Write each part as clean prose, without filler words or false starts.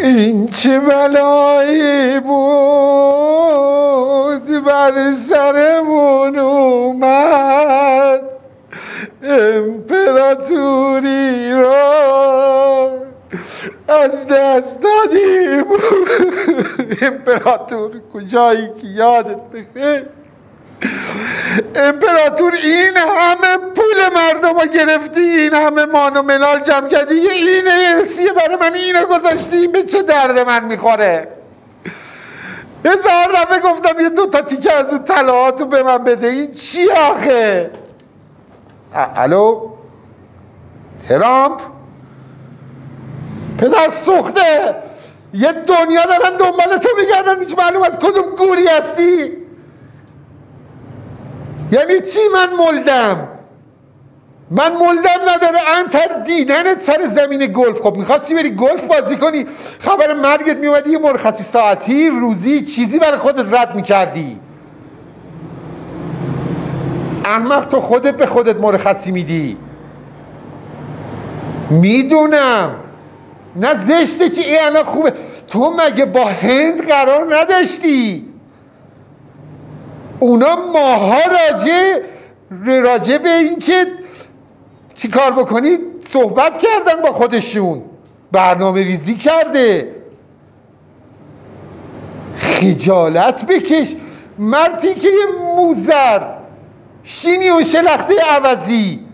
این چه بلایی بود بر سرمون اومد، امپراتوری را از دست دادیم. امپراتور کجایی که یادت بخیر؟ امپراتور این همه پول مردم رو گرفتی، این همه مان و ملال جمع کردی، یه اینه ارسیه برای من اینو گذاشتی، به چه درد من میخوره؟ 1000 دفعه گفتم یه 2 تا تیکه از اون طلاهاتو به من بده، این چی آخه؟ الو ترامپ پدر سوخته، یه دنیا دارن دنبال تو میگردن، هیچ معلوم از کدوم گوری هستی؟ یعنی چی من ملدم نداره انتر دیدنت سر زمین گلف. خب میخواستی بری گلف بازی کنی، خبر مرگت میومدی، یه مرخصی ساعتی روزی چیزی برای خودت رد میکردی. احمق تو خودت به خودت مرخصی میدی. میدونم نه زشته چی الان خوبه. تو مگه با هند قرار نداشتی؟ اونا ماها راجع به این که چی کار بکنی صحبت کردن با خودشون، برنامه ریزی کرده. خجالت بکش مردی که یه موزرد شینی و شلخته عوضی.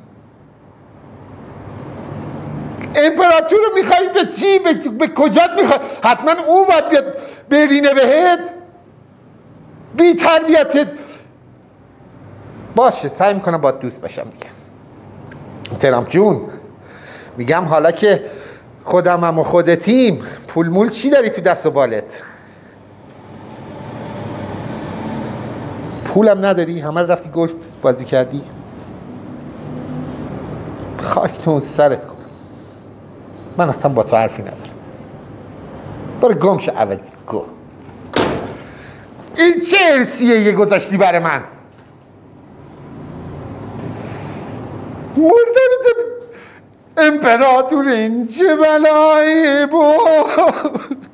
امپراتور رو میخوایی به چی؟ به کجات میخوایی؟ حتما او باید بیاد برینه بهت؟ بی تربیتت. باشه سعی میکنم باید دوست باشم دیگه. ترامپ جون میگم حالا که خودمم و خودتیم، پول مول چی داری تو دست و بالت؟ پولم نداری؟ همه رو رفتی گلف بازی کردی؟ خاک تو سرت کنم، من اصلا با تو حرفی ندارم. برو گم شو عوضی گم. این چه ارسیه یه گذاشتی برای من؟ مردن امپراتور این چه بلایی بود